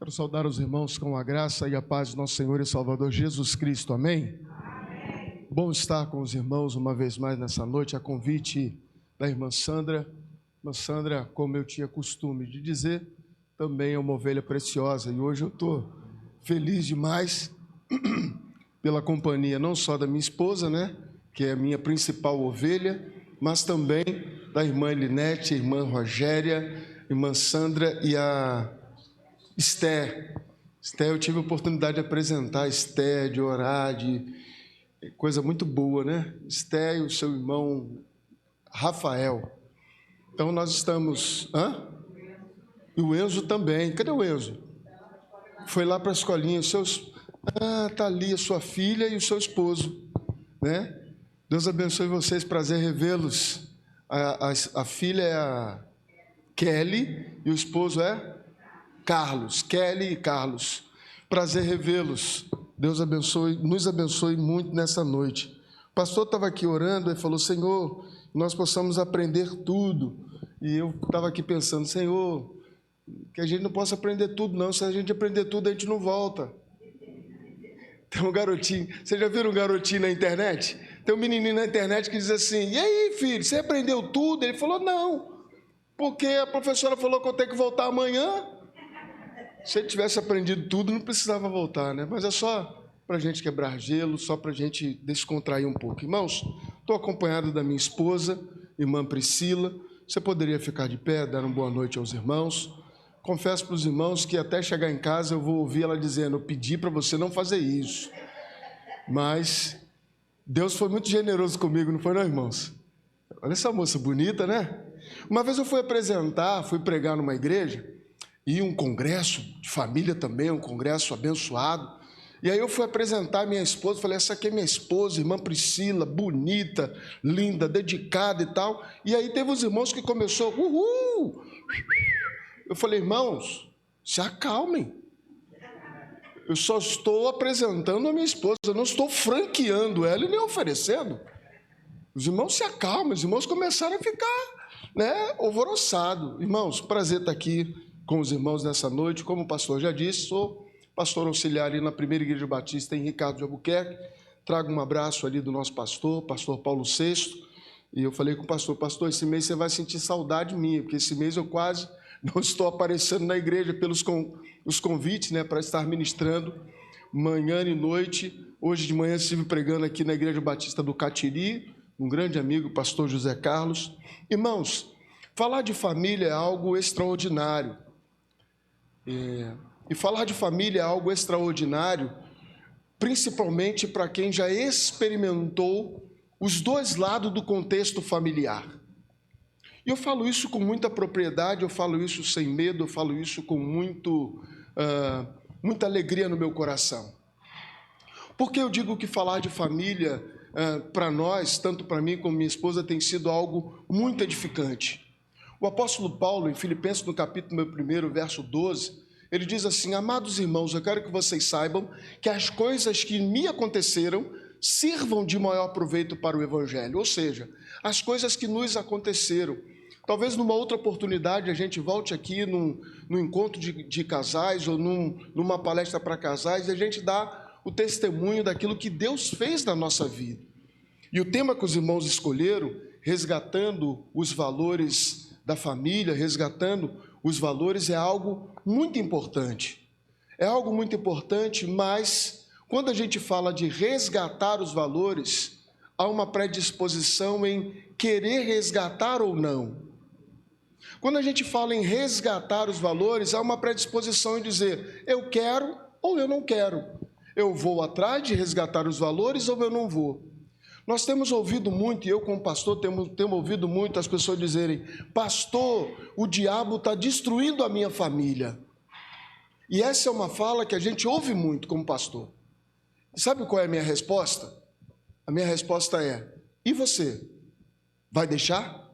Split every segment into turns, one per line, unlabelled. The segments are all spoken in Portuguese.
Quero saudar os irmãos com a graça e a paz do nosso Senhor e Salvador Jesus Cristo, amém? Amém. Bom estar com os irmãos uma vez mais nessa noite, a convite da irmã Sandra. Irmã Sandra, como eu tinha costume de dizer, também é uma ovelha preciosa, e hoje eu estou feliz demais pela companhia não só da minha esposa, né, que é a minha principal ovelha, mas também da irmã Elinete, a irmã Rogéria, irmã Sandra e a Esther, eu tive a oportunidade de apresentar a Esther, de orar, de coisa muito boa, né? Esther e o seu irmão Rafael. Então nós estamos... E o Enzo também. Cadê o Enzo? Foi lá para a escolinha. Está ali a sua filha e o seu esposo, né? Deus abençoe vocês, prazer revê-los. A filha é a Kelly e o esposo é... Carlos, Kelly e Carlos, prazer revê-los. Deus abençoe, nos abençoe muito nessa noite. O pastor estava aqui orando e falou: Senhor, nós possamos aprender tudo. E eu estava aqui pensando: Senhor, que a gente não possa aprender tudo não, se a gente aprender tudo a gente não volta. Tem um garotinho, vocês já viram um garotinho na internet? Tem um menininho na internet que diz assim: e aí, filho, você aprendeu tudo? Ele falou: não, porque a professora falou que eu tenho que voltar amanhã. Se ele tivesse aprendido tudo, não precisava voltar, né? Mas é só para a gente quebrar gelo, só para a gente descontrair um pouco. Irmãos, estou acompanhado da minha esposa, irmã Priscila. Você poderia ficar de pé, dar uma boa noite aos irmãos. Confesso para os irmãos que até chegar em casa eu vou ouvir ela dizendo: eu pedi para você não fazer isso. Mas Deus foi muito generoso comigo, não foi não, irmãos? Olha essa moça bonita, né? Uma vez eu fui pregar numa igreja, e um congresso de família também, um congresso abençoado. E aí eu fui apresentar a minha esposa, falei: essa aqui é minha esposa, irmã Priscila, bonita, linda, dedicada e tal. E aí teve os irmãos que começou, uhul! Eu falei: irmãos, se acalmem. Eu só estou apresentando a minha esposa, eu não estou franqueando ela e nem oferecendo. Os irmãos se acalmam, os irmãos começaram a ficar, né, alvoroçados. Irmãos, prazer estar aqui com os irmãos nessa noite. Como o pastor já disse, sou pastor auxiliar ali na Primeira Igreja Batista em Ricardo de Albuquerque. Trago um abraço ali do nosso pastor Paulo VI. E eu falei com o pastor, esse mês você vai sentir saudade minha, porque esse mês eu quase não estou aparecendo na igreja pelos os convites, né, para estar ministrando manhã e noite. Hoje de manhã estive pregando aqui na Igreja Batista do Catiri, um grande amigo, o pastor José Carlos. Irmãos, falar de família é algo extraordinário. E falar de família é algo extraordinário, principalmente para quem já experimentou os dois lados do contexto familiar. E eu falo isso com muita propriedade, eu falo isso sem medo, eu falo isso com muita alegria no meu coração. Porque eu digo que falar de família, para nós, tanto para mim como minha esposa, tem sido algo muito edificante. O apóstolo Paulo, em Filipenses, no capítulo 1, verso 12, ele diz assim: amados irmãos, eu quero que vocês saibam que as coisas que me aconteceram sirvam de maior proveito para o Evangelho. Ou seja, as coisas que nos aconteceram. Talvez numa outra oportunidade a gente volte aqui num encontro de casais ou numa palestra para casais e a gente dá o testemunho daquilo que Deus fez na nossa vida. E o tema que os irmãos escolheram, resgatando os valores da família, resgatando os valores, é algo muito importante. É algo muito importante, mas quando a gente fala de resgatar os valores, há uma predisposição em querer resgatar ou não. Quando a gente fala em resgatar os valores, há uma predisposição em dizer: eu quero ou eu não quero. Eu vou atrás de resgatar os valores ou eu não vou. Nós temos ouvido muito, e eu como pastor temos ouvido muito as pessoas dizerem: pastor, o diabo está destruindo a minha família. E essa é uma fala que a gente ouve muito como pastor. E sabe qual é a minha resposta? A minha resposta é: e você? Vai deixar?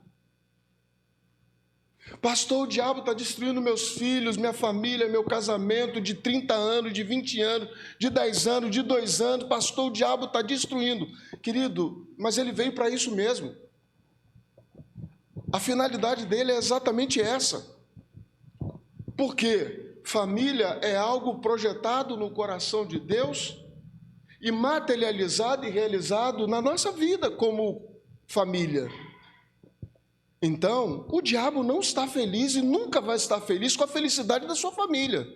Pastor, o diabo está destruindo meus filhos, minha família, meu casamento de 30 anos, de 20 anos, de 10 anos, de 2 anos. Pastor, o diabo está destruindo. Querido, mas ele veio para isso mesmo. A finalidade dele é exatamente essa. Por quê? família é algo projetado no coração de Deus e materializado e realizado na nossa vida como família. Então, o diabo não está feliz e nunca vai estar feliz com a felicidade da sua família.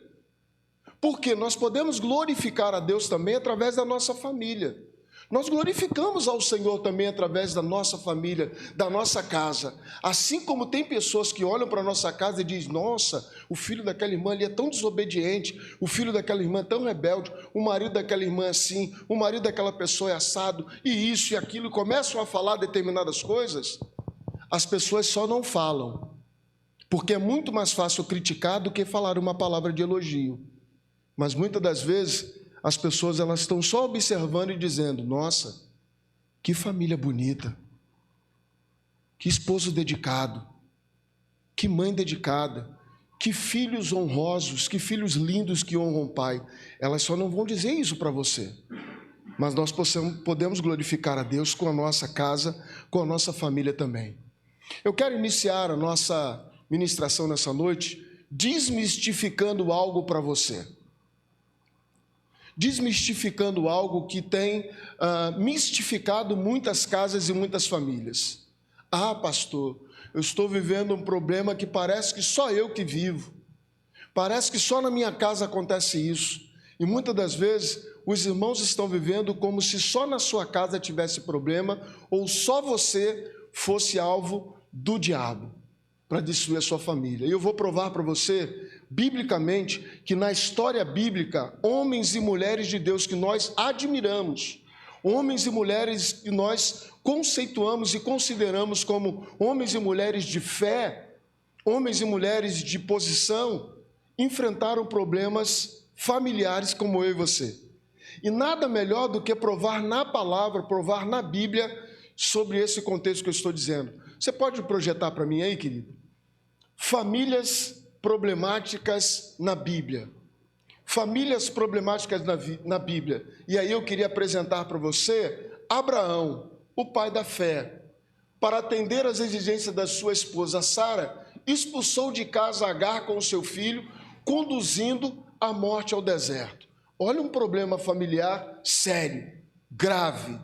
Porque nós podemos glorificar a Deus também através da nossa família. Nós glorificamos ao Senhor também através da nossa família, da nossa casa. Assim como tem pessoas que olham para a nossa casa e dizem: nossa, o filho daquela irmã ali é tão desobediente, o filho daquela irmã é tão rebelde, o marido daquela irmã é assim, o marido daquela pessoa é assado, e isso e aquilo, e começam a falar determinadas coisas. As pessoas só não falam, porque é muito mais fácil criticar do que falar uma palavra de elogio. Mas muitas das vezes as pessoas elas estão só observando e dizendo: nossa, que família bonita, que esposo dedicado, que mãe dedicada, que filhos honrosos, que filhos lindos que honram o pai. Elas só não vão dizer isso para você, mas nós podemos glorificar a Deus com a nossa casa, com a nossa família também. Eu quero iniciar a nossa ministração nessa noite desmistificando algo para você. Desmistificando algo que tem mistificado muitas casas e muitas famílias. Ah, pastor, eu estou vivendo um problema que parece que só eu que vivo. Parece que só na minha casa acontece isso. E muitas das vezes os irmãos estão vivendo como se só na sua casa tivesse problema ou só você fosse alvo do diabo para destruir a sua família. E eu vou provar para você, biblicamente, que na história bíblica, homens e mulheres de Deus que nós admiramos, homens e mulheres que nós conceituamos e consideramos como homens e mulheres de fé, homens e mulheres de posição, enfrentaram problemas familiares como eu e você. E nada melhor do que provar na palavra, provar na Bíblia sobre esse contexto que eu estou dizendo. Você pode projetar para mim aí, querido? Famílias problemáticas na Bíblia. Famílias problemáticas na Bíblia. E aí eu queria apresentar para você Abraão, o pai da fé. Para atender às exigências da sua esposa Sara, expulsou de casa Agar com o seu filho, conduzindo à morte ao deserto. Olha um problema familiar sério, grave.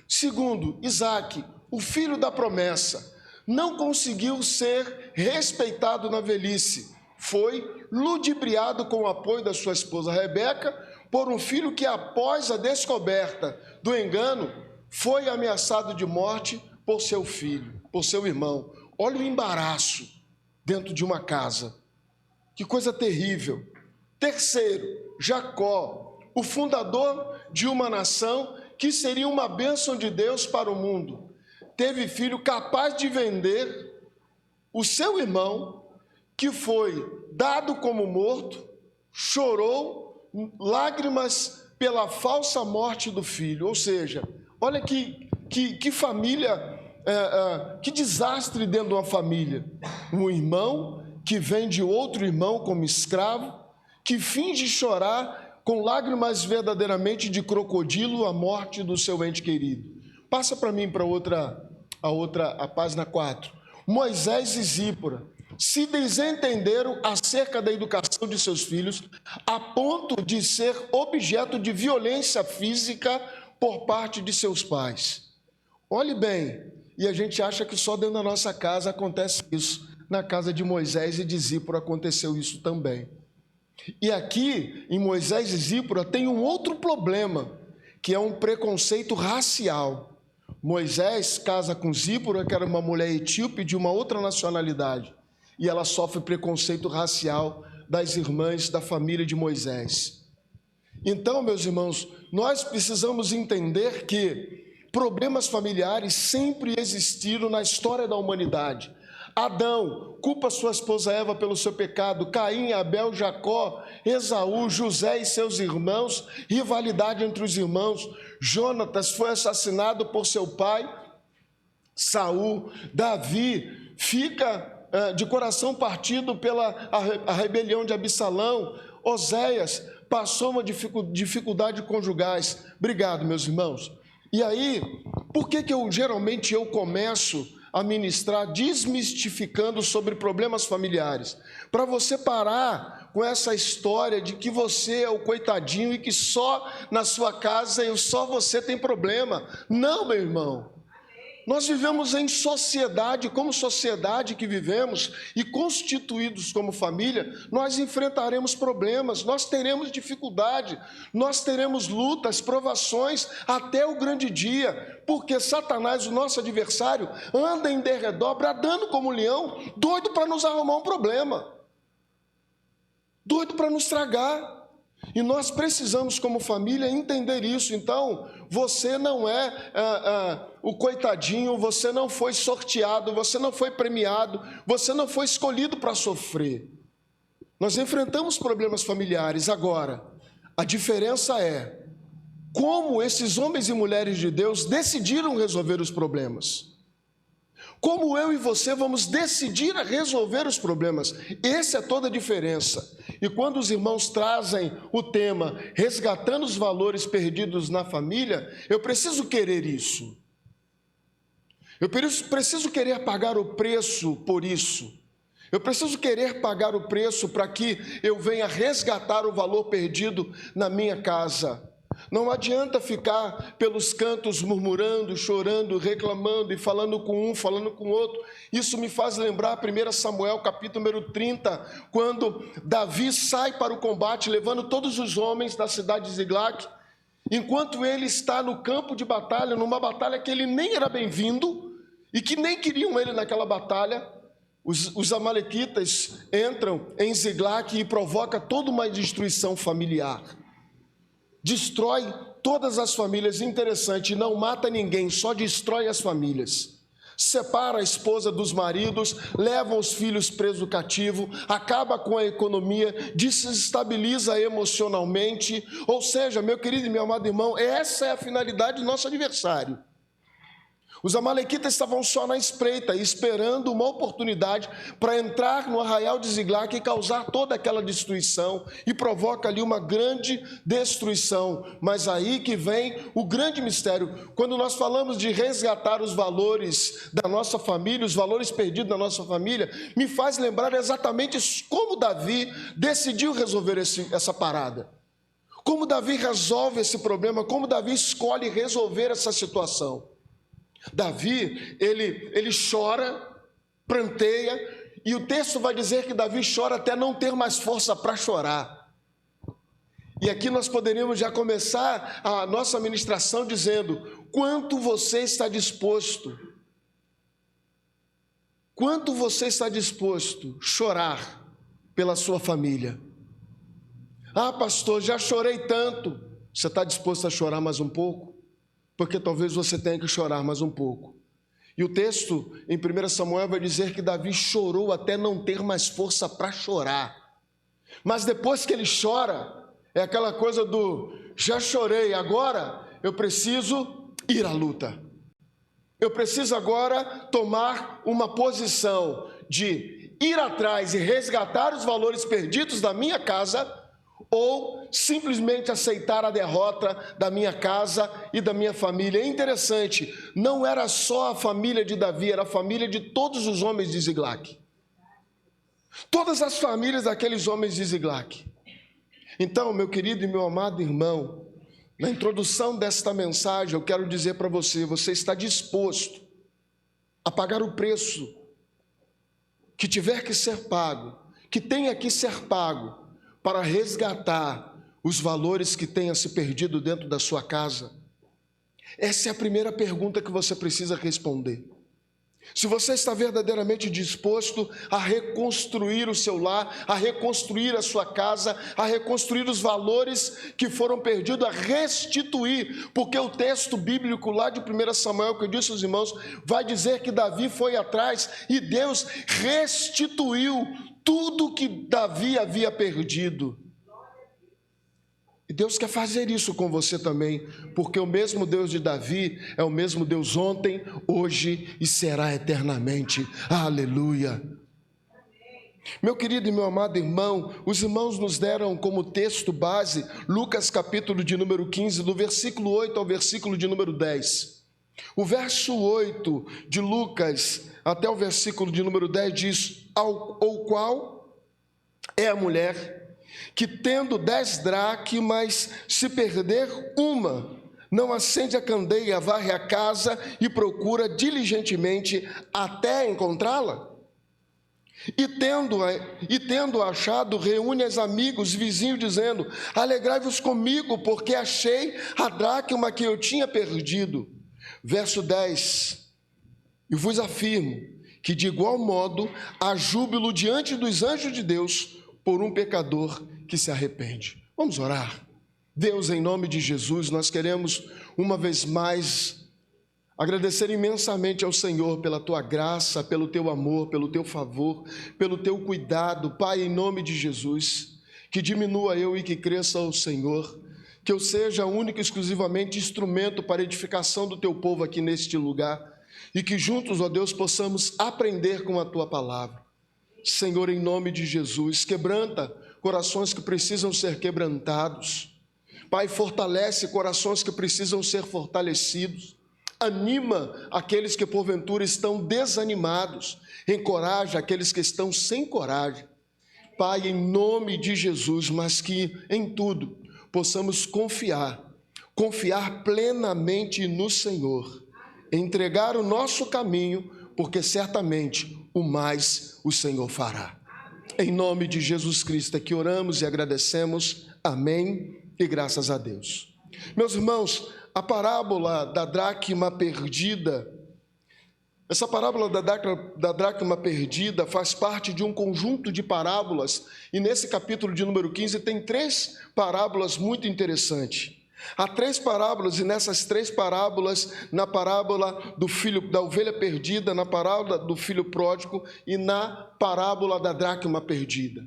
Segundo, Isaque, o filho da promessa, não conseguiu ser respeitado na velhice. Foi ludibriado com o apoio da sua esposa Rebeca por um filho que, após a descoberta do engano, foi ameaçado de morte por seu filho, por seu irmão. Olha o embaraço dentro de uma casa. Que coisa terrível. Terceiro, Jacó, o fundador de uma nação que seria uma bênção de Deus para o mundo. Teve filho capaz de vender o seu irmão, que foi dado como morto, chorou lágrimas pela falsa morte do filho. Ou seja, olha que família, que desastre dentro de uma família. Um irmão que vende outro irmão como escravo, que finge chorar com lágrimas verdadeiramente de crocodilo a morte do seu ente querido. Passa para mim para a página 4. Moisés e Zípora se desentenderam acerca da educação de seus filhos, a ponto de ser objeto de violência física por parte de seus pais. Olhe bem, e a gente acha que só dentro da nossa casa acontece isso. Na casa de Moisés e de Zípora aconteceu isso também. E aqui, em Moisés e Zípora, tem um outro problema, que é um preconceito racial. Moisés casa com Zípora, que era uma mulher etíope de uma outra nacionalidade, e ela sofre preconceito racial das irmãs da família de Moisés. Então, meus irmãos, nós precisamos entender que problemas familiares sempre existiram na história da humanidade. Adão culpa sua esposa Eva pelo seu pecado, Caim, Abel, Jacó, Esaú, José e seus irmãos, rivalidade entre os irmãos. Jonatas foi assassinado por seu pai, Saul. Davi fica de coração partido pela a rebelião de Absalão. Oséias passou uma dificuldade conjugais. Obrigado, meus irmãos. E aí, por que eu geralmente começo a ministrar desmistificando sobre problemas familiares? Para você parar com essa história de que você é o coitadinho e que só na sua casa e só você tem problema. Não, meu irmão. Nós vivemos em sociedade, como sociedade que vivemos e constituídos como família, nós enfrentaremos problemas, nós teremos dificuldade, nós teremos lutas, provações até o grande dia, porque Satanás, o nosso adversário, anda em derredor, bradando como um leão, doido para nos arrumar um problema, doido para nos tragar. E nós precisamos, como família, entender isso. Então, você não é o coitadinho, você não foi sorteado, você não foi premiado, você não foi escolhido para sofrer. Nós enfrentamos problemas familiares. Agora, a diferença é como esses homens e mulheres de Deus decidiram resolver os problemas. Como eu e você vamos decidir a resolver os problemas. Essa é toda a diferença. E quando os irmãos trazem o tema resgatando os valores perdidos na família, eu preciso querer isso. Eu preciso querer pagar o preço por isso. Eu preciso querer pagar o preço para que eu venha resgatar o valor perdido na minha casa. Não adianta ficar pelos cantos murmurando, chorando, reclamando e falando com um, falando com o outro. Isso me faz lembrar 1 Samuel, capítulo número 30, quando Davi sai para o combate, levando todos os homens da cidade de Ziglag, enquanto ele está no campo de batalha, numa batalha que ele nem era bem-vindo e que nem queriam ele naquela batalha. Os amalequitas entram em Ziglag e provocam toda uma destruição familiar. Destrói todas as famílias, interessante, não mata ninguém, só destrói as famílias. Separa a esposa dos maridos, leva os filhos presos cativo, acaba com a economia, desestabiliza emocionalmente. Ou seja, meu querido e meu amado irmão, essa é a finalidade do nosso adversário. Os amalequitas estavam só na espreita, esperando uma oportunidade para entrar no arraial de Ziglag e causar toda aquela destruição, e provoca ali uma grande destruição. Mas aí que vem o grande mistério. Quando nós falamos de resgatar os valores da nossa família, os valores perdidos da nossa família, me faz lembrar exatamente como Davi decidiu resolver essa parada. Como Davi resolve esse problema, como Davi escolhe resolver essa situação. Davi, ele chora, pranteia, e o texto vai dizer que Davi chora até não ter mais força para chorar. E aqui nós poderíamos já começar a nossa ministração dizendo: quanto você está disposto? Quanto você está disposto a chorar pela sua família? Ah, pastor, já chorei tanto. Você está disposto a chorar mais um pouco? Porque talvez você tenha que chorar mais um pouco. E o texto em 1 Samuel vai dizer que Davi chorou até não ter mais força para chorar. Mas depois que ele chora, é aquela coisa do: já chorei, agora eu preciso ir à luta. Eu preciso agora tomar uma posição de ir atrás e resgatar os valores perdidos da minha casa, ou simplesmente aceitar a derrota da minha casa e da minha família. É interessante, não era só a família de Davi, era a família de todos os homens de Ziglag. Todas as famílias daqueles homens de Ziglag. Então, meu querido e meu amado irmão, na introdução desta mensagem, eu quero dizer para você: você está disposto a pagar o preço que tiver que ser pago, que tenha que ser pago, para resgatar os valores que tenham se perdido dentro da sua casa? Essa é a primeira pergunta que você precisa responder. Se você está verdadeiramente disposto a reconstruir o seu lar, a reconstruir a sua casa, a reconstruir os valores que foram perdidos, a restituir, porque o texto bíblico lá de 1 Samuel, que eu disse aos irmãos, vai dizer que Davi foi atrás e Deus restituiu tudo que Davi havia perdido. E Deus quer fazer isso com você também, porque o mesmo Deus de Davi é o mesmo Deus ontem, hoje e será eternamente. Aleluia! Meu querido e meu amado irmão, os irmãos nos deram como texto base Lucas capítulo de número 15, do versículo 8 ao versículo de número 10. O verso 8 de Lucas até o versículo de número 10 diz: ou qual é a mulher que tendo 10 dracmas, se perder uma, não acende a candeia, varre a casa e procura diligentemente até encontrá-la? E tendo achado, reúne os amigos, vizinhos, dizendo: alegrai-vos comigo, porque achei a dracma que eu tinha perdido. Verso 10: e vos afirmo que de igual modo há júbilo diante dos anjos de Deus por um pecador que se arrepende. Vamos orar. Deus, em nome de Jesus, nós queremos uma vez mais agradecer imensamente ao Senhor pela tua graça, pelo teu amor, pelo teu favor, pelo teu cuidado. Pai, em nome de Jesus, que diminua eu e que cresça o Senhor, que eu seja único e exclusivamente instrumento para a edificação do teu povo aqui neste lugar, e que juntos, ó Deus, possamos aprender com a tua palavra. Senhor, em nome de Jesus, quebranta corações que precisam ser quebrantados. Pai, fortalece corações que precisam ser fortalecidos. Anima aqueles que porventura estão desanimados, encoraja aqueles que estão sem coragem. Pai, em nome de Jesus, mas que em tudo possamos confiar plenamente no Senhor, entregar o nosso caminho, porque certamente o mais o Senhor fará. Em nome de Jesus Cristo é que oramos e agradecemos. Amém e graças a Deus. Meus irmãos, a parábola da dracma perdida, essa parábola da dracma perdida faz parte de um conjunto de parábolas, e nesse capítulo de número 15 tem 3 parábolas muito interessantes. Há 3 parábolas, e nessas 3 parábolas, na parábola da ovelha perdida, na parábola do filho pródigo e na parábola da dracma perdida.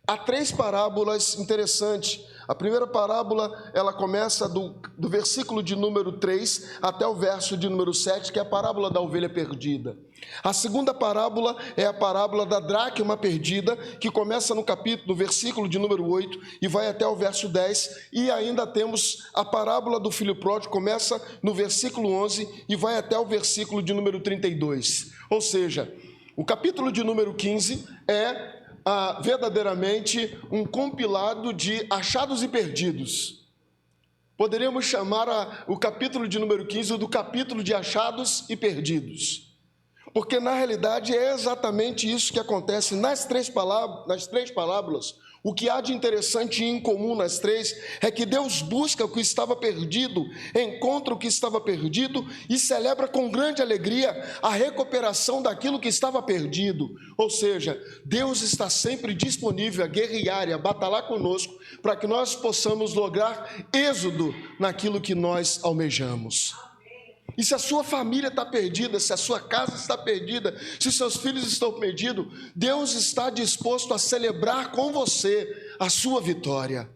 Há 3 parábolas interessantes. A primeira parábola, ela começa do versículo de número 3 até o verso de número 7, que é a parábola da ovelha perdida. A segunda parábola é a parábola da dracma perdida, que começa no versículo de número 8 e vai até o verso 10. E ainda temos a parábola do filho pródigo, começa no versículo 11 e vai até o versículo de número 32. Ou seja, o capítulo de número 15 é verdadeiramente um compilado de achados e perdidos. Poderíamos chamar o capítulo de número 15 do capítulo de achados e perdidos, porque na realidade é exatamente isso que acontece nas três parábolas. O que há de interessante e incomum nas 3 é que Deus busca o que estava perdido, encontra o que estava perdido e celebra com grande alegria a recuperação daquilo que estava perdido. Ou seja, Deus está sempre disponível a guerrear e a batalhar conosco para que nós possamos lograr êxodo naquilo que nós almejamos. E se a sua família está perdida, se a sua casa está perdida, se seus filhos estão perdidos, Deus está disposto a celebrar com você a sua vitória,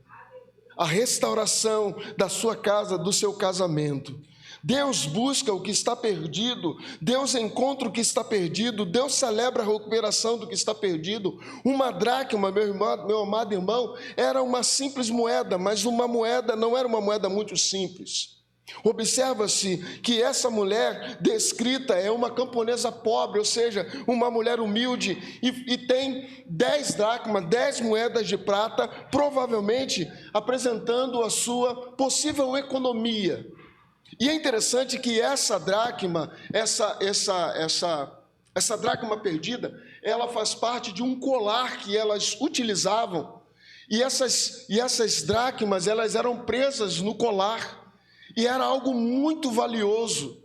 a restauração da sua casa, do seu casamento. Deus busca o que está perdido, Deus encontra o que está perdido, Deus celebra a recuperação do que está perdido. Uma dracma, meu amado irmão, era uma simples moeda, mas uma moeda não era uma moeda muito simples. Observa-se que essa mulher descrita é uma camponesa pobre, ou seja, uma mulher humilde, e tem 10 dracmas, 10 moedas de prata, provavelmente apresentando a sua possível economia. E é interessante que essa dracma, essa dracma perdida, ela faz parte de um colar que elas utilizavam, e essas dracmas, elas eram presas no colar. E era algo muito valioso.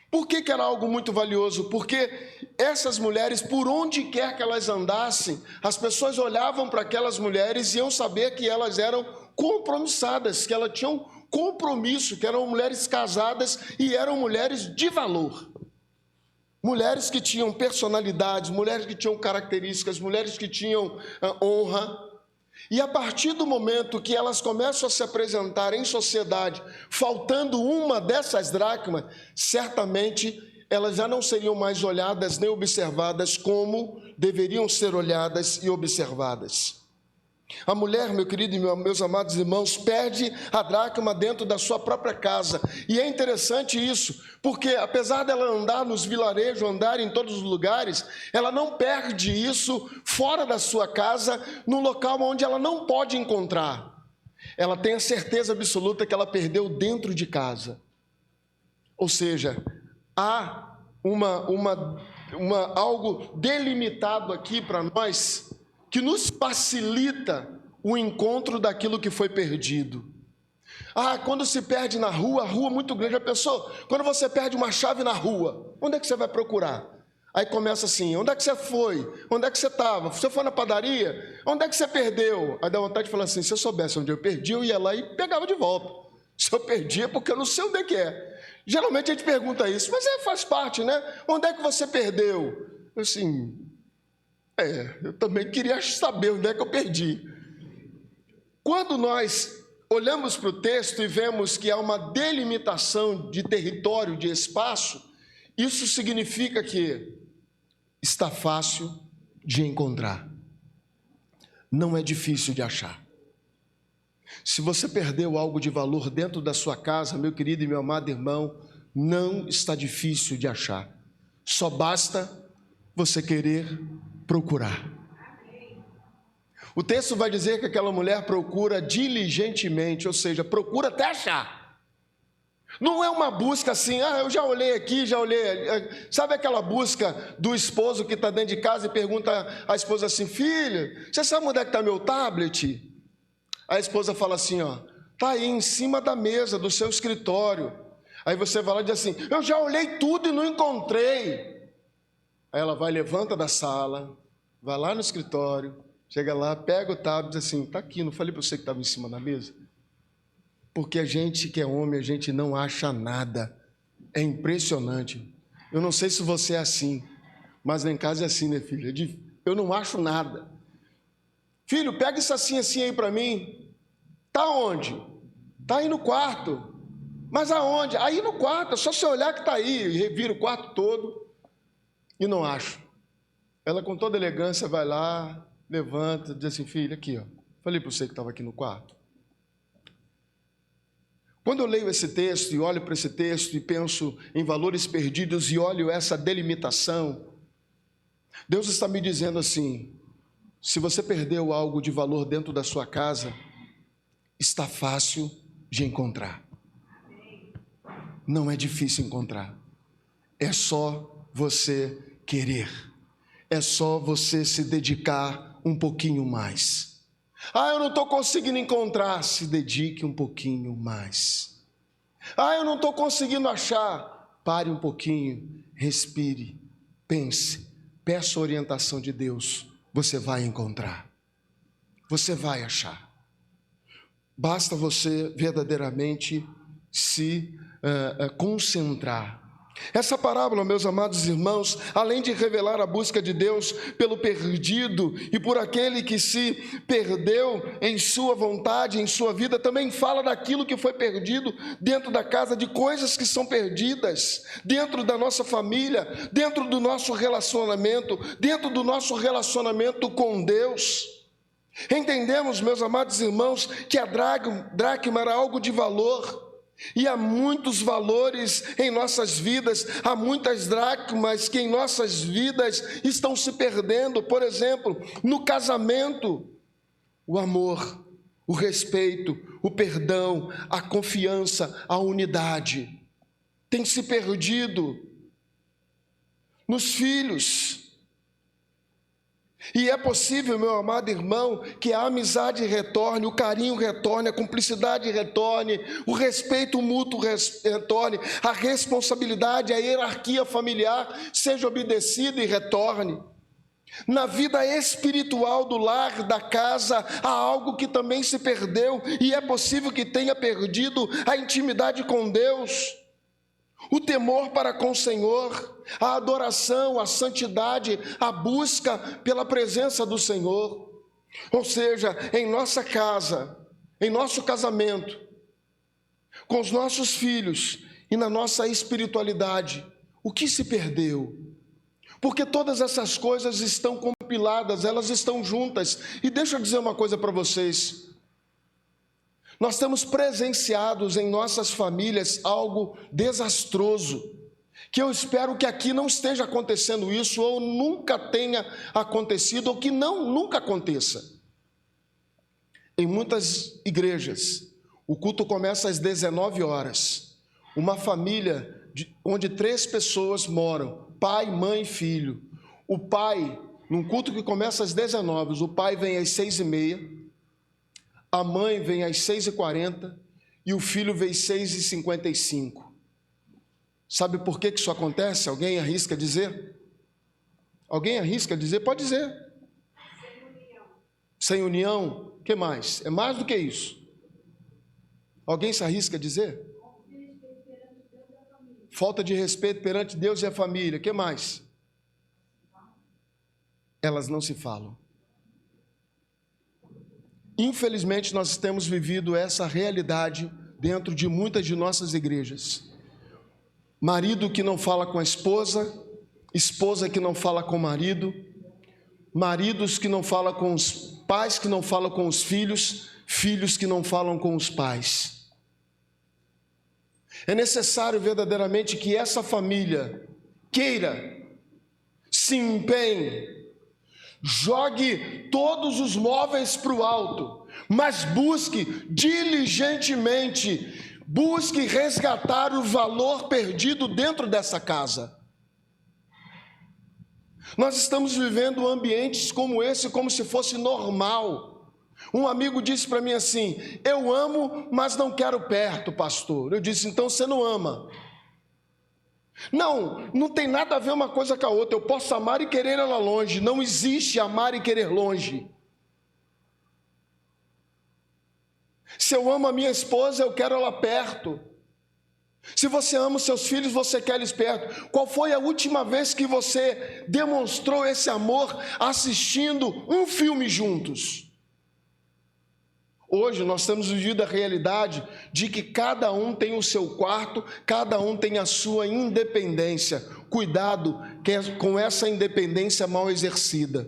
Por que era algo muito valioso? Porque essas mulheres, por onde quer que elas andassem, as pessoas olhavam para aquelas mulheres e iam saber que elas eram compromissadas, que elas tinham compromisso, que eram mulheres casadas e eram mulheres de valor. Mulheres que tinham personalidades, mulheres que tinham características, mulheres que tinham honra. E a partir do momento que elas começam a se apresentar em sociedade, faltando uma dessas dracmas, certamente elas já não seriam mais olhadas nem observadas como deveriam ser olhadas e observadas. A mulher, meu querido e meus amados irmãos, perde a dracma dentro da sua própria casa. E é interessante isso, porque apesar dela andar nos vilarejos, andar em todos os lugares, ela não perde isso fora da sua casa, num local onde ela não pode encontrar. Ela tem a certeza absoluta que ela perdeu dentro de casa. Ou seja, há algo delimitado aqui para nós, que nos facilita o encontro daquilo que foi perdido. Quando se perde na rua, a rua é muito grande. Já pensou? Quando você perde uma chave na rua, onde é que você vai procurar? Aí começa assim, onde é que você foi? Onde é que você estava? Você foi na padaria? Onde é que você perdeu? Aí dá vontade de falar assim, se eu soubesse onde eu perdi, eu ia lá e pegava de volta. Se eu perdi é porque eu não sei onde é que é. Geralmente a gente pergunta isso, mas faz parte, né? Onde é que você perdeu? Assim, eu também queria saber onde é que eu perdi. Quando nós olhamos para o texto e vemos que há uma delimitação de território, de espaço, isso significa que está fácil de encontrar. Não é difícil de achar. Se você perdeu algo de valor dentro da sua casa, meu querido e meu amado irmão, não está difícil de achar. Só basta você querer procurar. O texto vai dizer que aquela mulher procura diligentemente, ou seja, procura até achar. Não é uma busca assim, eu já olhei aqui, já olhei ali. Sabe aquela busca do esposo que está dentro de casa e pergunta à esposa assim, filha, você sabe onde é que está meu tablet? A esposa fala assim, está aí em cima da mesa do seu escritório. Aí você vai lá e diz assim, eu já olhei tudo e não encontrei. Aí ela vai, levanta da sala, vai lá no escritório, chega lá, pega o tablet e diz assim, está aqui, não falei para você que estava em cima da mesa? Porque a gente que é homem, a gente não acha nada. É impressionante. Eu não sei se você é assim, mas lá em casa é assim, né, filha? Eu não acho nada. Filho, pega isso assim aí para mim. Tá onde? Tá aí no quarto. Mas aonde? Aí no quarto, é só você olhar que tá aí. Revira o quarto todo e não acho. Ela com toda elegância vai lá, levanta, diz assim, filha, aqui, falei para você que estava aqui no quarto. Quando eu leio esse texto e olho para esse texto e penso em valores perdidos e olho essa delimitação, Deus está me dizendo assim, se você perdeu algo de valor dentro da sua casa, está fácil de encontrar. Não é difícil encontrar. É só você querer. É só você se dedicar um pouquinho mais. Eu não estou conseguindo encontrar. Se dedique um pouquinho mais. Eu não estou conseguindo achar. Pare um pouquinho, respire, pense, peça a orientação de Deus. Você vai encontrar. Você vai achar. Basta você verdadeiramente se concentrar. Essa parábola, meus amados irmãos, além de revelar a busca de Deus pelo perdido e por aquele que se perdeu em sua vontade, em sua vida, também fala daquilo que foi perdido dentro da casa, de coisas que são perdidas dentro da nossa família, dentro do nosso relacionamento, dentro do nosso relacionamento com Deus. Entendemos, meus amados irmãos, que a dracma era algo de valor. E há muitos valores em nossas vidas, há muitas dracmas que em nossas vidas estão se perdendo. Por exemplo, no casamento, o amor, o respeito, o perdão, a confiança, a unidade tem se perdido. Nos filhos. E é possível, meu amado irmão, que a amizade retorne, o carinho retorne, a cumplicidade retorne, o respeito mútuo retorne, a responsabilidade, a hierarquia familiar seja obedecida e retorne. Na vida espiritual do lar, da casa, há algo que também se perdeu, e é possível que tenha perdido a intimidade com Deus. O temor para com o Senhor, a adoração, a santidade, a busca pela presença do Senhor. Ou seja, em nossa casa, em nosso casamento, com os nossos filhos e na nossa espiritualidade, o que se perdeu? Porque todas essas coisas estão acupiladas, elas estão juntas. E deixa eu dizer uma coisa para vocês. Nós temos presenciados em nossas famílias algo desastroso, que eu espero que aqui não esteja acontecendo isso, ou nunca tenha acontecido, ou que nunca aconteça. Em muitas igrejas, o culto começa às 19 horas. Uma família onde 3 pessoas moram, pai, mãe e filho. O pai, num culto que começa às 19, o pai vem às 6h30, a mãe vem às 6h40 e o filho vem às 6h55. Sabe por que isso acontece? Alguém arrisca dizer? Alguém arrisca dizer? Pode dizer. Sem união. Sem união? O que mais? É mais do que isso. Alguém se arrisca a dizer? Falta de respeito perante Deus e a família. O que mais? Elas não se falam. Infelizmente, nós temos vivido essa realidade dentro de muitas de nossas igrejas. Marido que não fala com a esposa, esposa que não fala com o marido, maridos que não falam com os pais, que não falam com os filhos, filhos que não falam com os pais. É necessário verdadeiramente que essa família queira, se empenhe, jogue todos os móveis para o alto, mas busque diligentemente, busque resgatar o valor perdido dentro dessa casa. Nós estamos vivendo ambientes como esse, como se fosse normal. Um amigo disse para mim assim: eu amo, mas não quero perto, pastor. Eu disse: então você não ama. Não tem nada a ver uma coisa com a outra. Eu posso amar e querer ela longe. Não existe amar e querer longe. Se eu amo a minha esposa, eu quero ela perto. Se você ama os seus filhos, você quer eles perto. Qual foi a última vez que você demonstrou esse amor assistindo um filme juntos? Hoje nós temos vivido a realidade de que cada um tem o seu quarto, cada um tem a sua independência. Cuidado com essa independência mal exercida.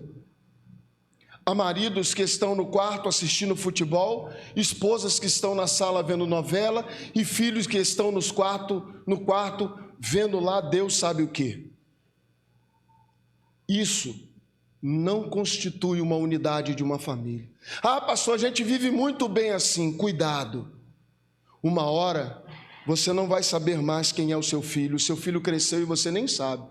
Há maridos que estão no quarto assistindo futebol, esposas que estão na sala vendo novela e filhos que estão no quarto vendo lá Deus sabe o quê. Isso não constitui uma unidade de uma família. Ah, pastor, a gente vive muito bem assim. Cuidado. Uma hora você não vai saber mais quem é o seu filho cresceu e você nem sabe.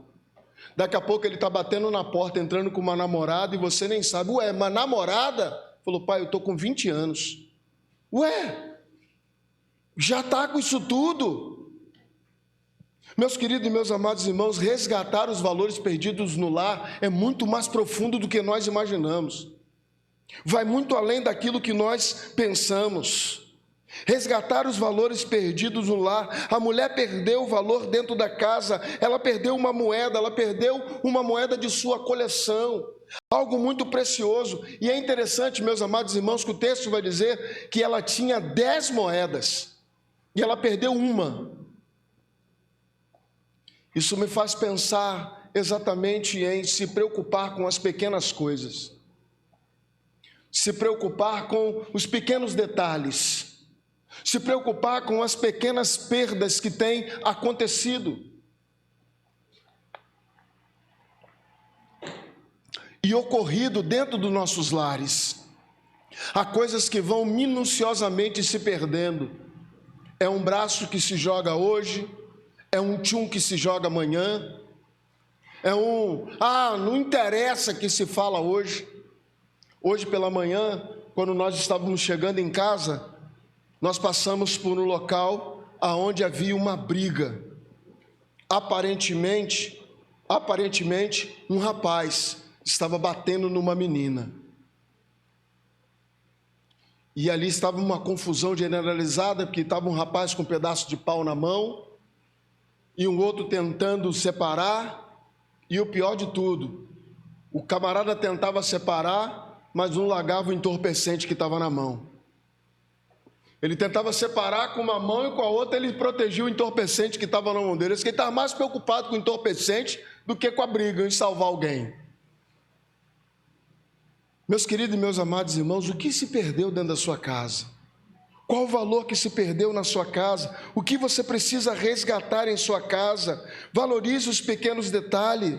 Daqui a pouco ele está batendo na porta, entrando com uma namorada e você nem sabe. Ué, uma namorada? Falou: pai, eu estou com 20 anos. Ué, já está com isso tudo? Meus queridos e meus amados irmãos, resgatar os valores perdidos no lar é muito mais profundo do que nós imaginamos. Vai muito além daquilo que nós pensamos. Resgatar os valores perdidos no lar. A mulher perdeu o valor dentro da casa, ela perdeu uma moeda de sua coleção, algo muito precioso. E é interessante, meus amados irmãos, que o texto vai dizer que ela tinha 10 moedas e ela perdeu uma. Isso me faz pensar exatamente em se preocupar com as pequenas coisas, se preocupar com os pequenos detalhes, se preocupar com as pequenas perdas que têm acontecido. E ocorrido dentro dos nossos lares. Há coisas que vão minuciosamente se perdendo. É um braço que se joga hoje, é um tchum que se joga amanhã, não interessa que se fala hoje. Hoje pela manhã, quando nós estávamos chegando em casa, nós passamos por um local onde havia uma briga. Aparentemente, um rapaz estava batendo numa menina. E ali estava uma confusão generalizada, porque estava um rapaz com um pedaço de pau na mão, e um outro tentando separar, e o pior de tudo, o camarada tentava separar, mas um largava o entorpecente que estava na mão. Ele tentava separar com uma mão e com a outra ele protegia o entorpecente que estava na mão dele. Ele estava mais preocupado com o entorpecente do que com a briga em salvar alguém. Meus queridos e meus amados irmãos, o que se perdeu dentro da sua casa? Qual o valor que se perdeu na sua casa? O que você precisa resgatar em sua casa? Valorize os pequenos detalhes.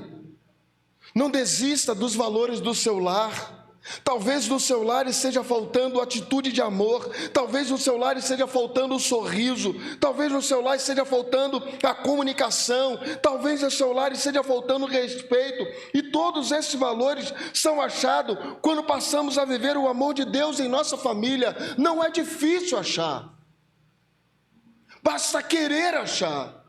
Não desista dos valores do seu lar. Talvez no seu lar esteja faltando atitude de amor, talvez no seu lar esteja faltando o sorriso, talvez no seu lar esteja faltando a comunicação, talvez no seu lar esteja faltando o respeito, e todos esses valores são achados quando passamos a viver o amor de Deus em nossa família. Não é difícil achar, basta querer achar.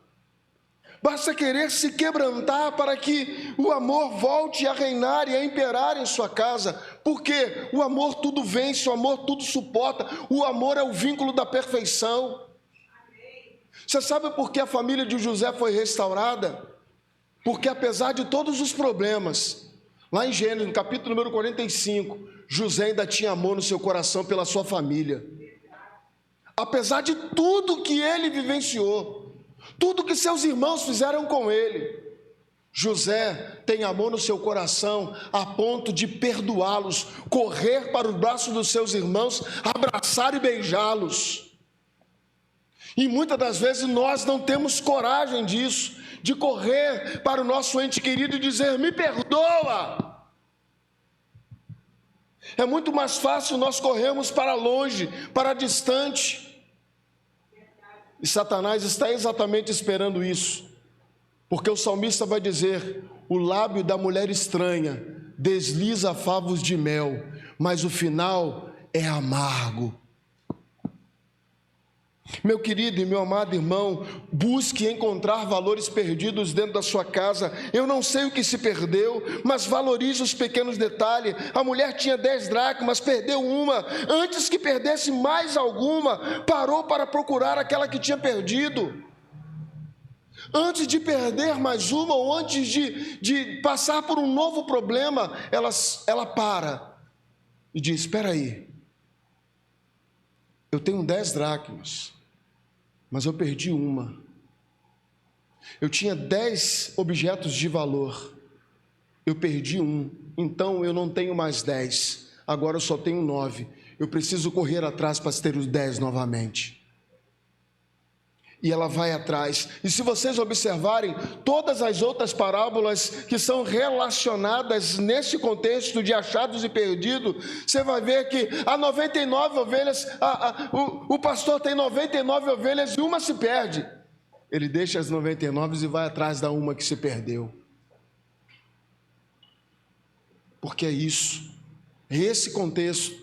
Basta querer se quebrantar para que o amor volte a reinar e a imperar em sua casa, porque o amor tudo vence, o amor tudo suporta, o amor é o vínculo da perfeição. Você sabe por que a família de José foi restaurada? Porque apesar de todos os problemas, lá em Gênesis, no capítulo número 45, José ainda tinha amor no seu coração pela sua família. Apesar de tudo que ele vivenciou, tudo que seus irmãos fizeram com ele, José tem amor no seu coração a ponto de perdoá-los, correr para os braços dos seus irmãos, abraçar e beijá-los. E muitas das vezes nós não temos coragem disso, de correr para o nosso ente querido e dizer: me perdoa. É muito mais fácil nós corrermos para longe, para distante. E Satanás está exatamente esperando isso, porque o salmista vai dizer: o lábio da mulher estranha desliza favos de mel, mas o final é amargo. Meu querido e meu amado irmão, busque encontrar valores perdidos dentro da sua casa. Eu não sei o que se perdeu, mas valorize os pequenos detalhes. A mulher tinha 10 dracmas, perdeu uma. Antes que perdesse mais alguma, parou para procurar aquela que tinha perdido. Antes de perder mais uma, ou antes de passar por um novo problema, ela para e diz: espera aí, eu tenho 10 dracmas, mas eu perdi uma. Eu tinha 10 objetos de valor, eu perdi um, então eu não tenho mais 10, agora eu só tenho 9. Eu preciso correr atrás para ter os 10 novamente. E ela vai atrás. E se vocês observarem todas as outras parábolas que são relacionadas nesse contexto de achados e perdidos, você vai ver que há 99 ovelhas, o pastor tem 99 ovelhas e uma se perde. Ele deixa as 99 e vai atrás da uma que se perdeu. Porque é isso, é esse contexto,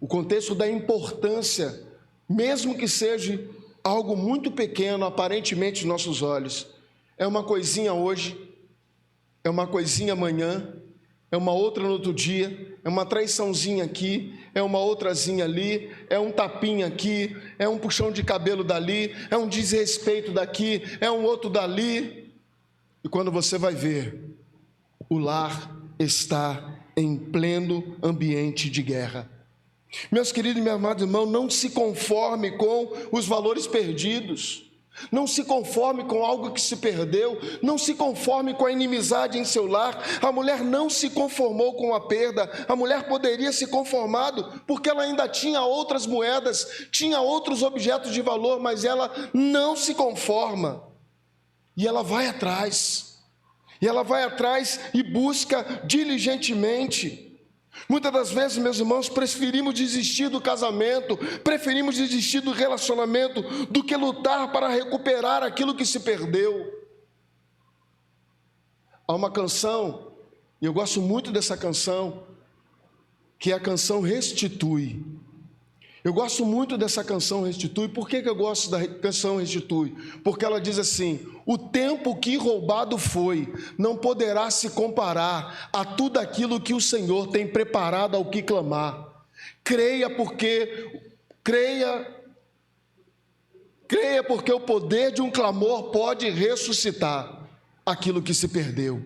o contexto da importância, mesmo que seja algo muito pequeno, aparentemente aos nossos olhos. É uma coisinha hoje, é uma coisinha amanhã, é uma outra no outro dia, é uma traiçãozinha aqui, é uma outrazinha ali, é um tapinha aqui, é um puxão de cabelo dali, é um desrespeito daqui, é um outro dali. E quando você vai ver, o lar está em pleno ambiente de guerra. Meus queridos e meus amados irmãos, não se conforme com os valores perdidos, não se conforme com algo que se perdeu, não se conforme com a inimizade em seu lar. A mulher não se conformou com a perda, a mulher poderia se conformado, porque ela ainda tinha outras moedas, tinha outros objetos de valor, mas ela não se conforma, e ela vai atrás, e busca diligentemente. Muitas das vezes, meus irmãos, preferimos desistir do casamento, preferimos desistir do relacionamento, do que lutar para recuperar aquilo que se perdeu. Há uma canção, e eu gosto muito dessa canção, que é a canção Restitui. Eu gosto muito dessa canção Restitui. Por que eu gosto da canção Restitui? Porque ela diz assim: o tempo que roubado foi não poderá se comparar a tudo aquilo que o Senhor tem preparado ao que clamar. Creia porque o poder de um clamor pode ressuscitar aquilo que se perdeu.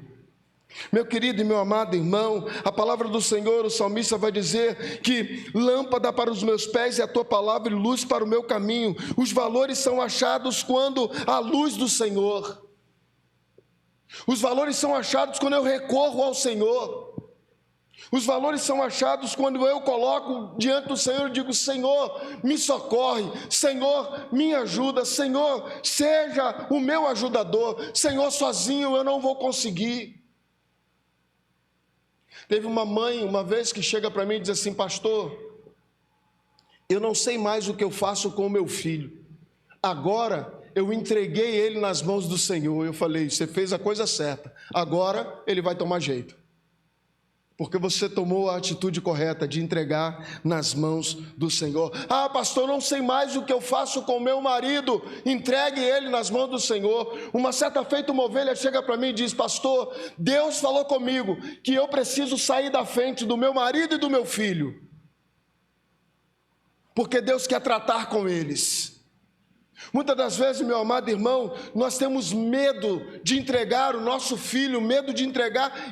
Meu querido e meu amado irmão, a palavra do Senhor, o salmista vai dizer que lâmpada para os meus pés é a tua palavra e luz para o meu caminho. Os valores são achados quando a luz do Senhor. Os valores são achados quando eu recorro ao Senhor. Os valores são achados quando eu coloco diante do Senhor e digo: Senhor, me socorre, Senhor, me ajuda, Senhor, seja o meu ajudador, Senhor, sozinho eu não vou conseguir. Teve uma mãe uma vez que chega para mim e diz assim: pastor, eu não sei mais o que eu faço com o meu filho, agora eu entreguei ele nas mãos do Senhor. Eu falei: você fez a coisa certa, agora ele vai tomar jeito, porque você tomou a atitude correta de entregar nas mãos do Senhor. Ah, pastor, não sei mais o que eu faço com meu marido. Entregue ele nas mãos do Senhor. Uma certa feita, uma ovelha chega para mim e diz: pastor, Deus falou comigo que eu preciso sair da frente do meu marido e do meu filho, porque Deus quer tratar com eles. Muitas das vezes, meu amado irmão, nós temos medo de entregar o nosso filho, medo de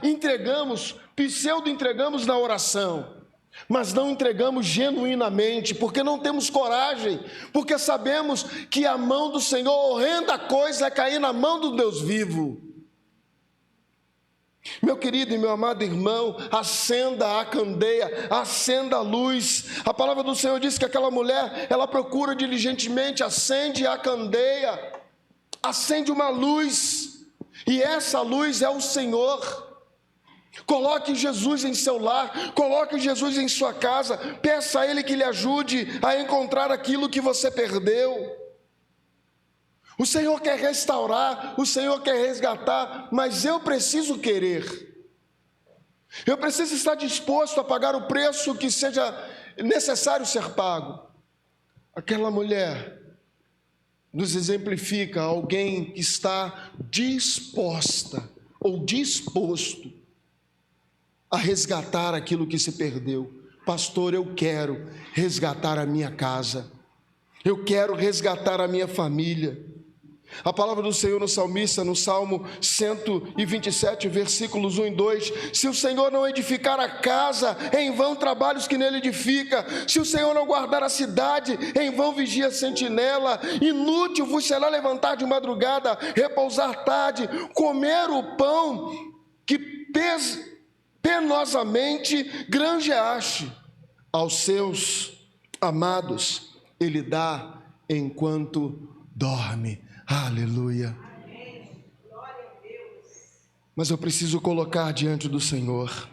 entregamos, pseudo-entregamos na oração, mas não entregamos genuinamente, porque não temos coragem, porque sabemos que a mão do Senhor, horrenda coisa é cair na mão do Deus vivo. Meu querido e meu amado irmão, acenda a candeia, acenda a luz. A palavra do Senhor diz que aquela mulher, ela procura diligentemente, acende a candeia, acende uma luz, e essa luz é o Senhor. Coloque Jesus em seu lar, coloque Jesus em sua casa, peça a Ele que lhe ajude a encontrar aquilo que você perdeu. O Senhor quer restaurar, o Senhor quer resgatar, mas eu preciso querer. Eu preciso estar disposto a pagar o preço que seja necessário ser pago. Aquela mulher nos exemplifica alguém que está disposta ou disposto a resgatar aquilo que se perdeu. Pastor, eu quero resgatar a minha casa, eu quero resgatar a minha família. A palavra do Senhor no salmista, no Salmo 127, versículos 1 e 2: se o Senhor não edificar a casa, em vão trabalhos que nele edifica. Se o Senhor não guardar a cidade, em vão vigia a sentinela. Inútil vos será levantar de madrugada, repousar tarde, comer o pão que penosamente granjeaste. Aos seus amados ele dá enquanto dorme. Aleluia. Mas eu preciso colocar diante do Senhor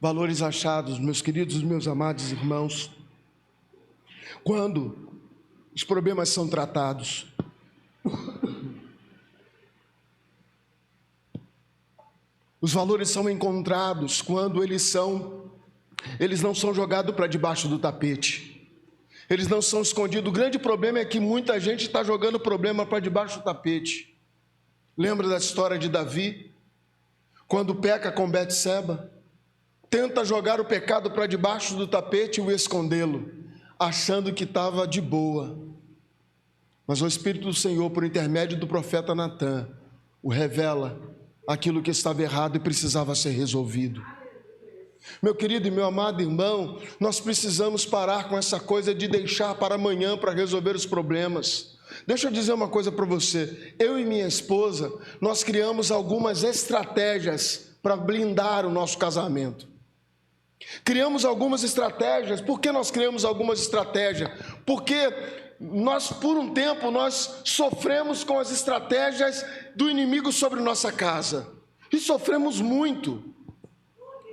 valores achados, meus queridos, meus amados irmãos, quando os problemas são tratados. Os valores são encontrados quando eles não são jogados para debaixo do tapete. Eles não são escondidos. O grande problema é que muita gente está jogando o problema para debaixo do tapete. Lembra da história de Davi? Quando peca com Betseba, tenta jogar o pecado para debaixo do tapete e o escondê-lo, achando que estava de boa. Mas o Espírito do Senhor, por intermédio do profeta Natã, o revela aquilo que estava errado e precisava ser resolvido. Meu querido e meu amado irmão, nós precisamos parar com essa coisa de deixar para amanhã para resolver os problemas. Deixa eu dizer uma coisa para você. Eu e minha esposa, nós criamos algumas estratégias para blindar o nosso casamento. Criamos algumas estratégias. Por que nós criamos algumas estratégias? Porque nós, por um tempo, nós sofremos com as estratégias do inimigo sobre nossa casa. E sofremos muito.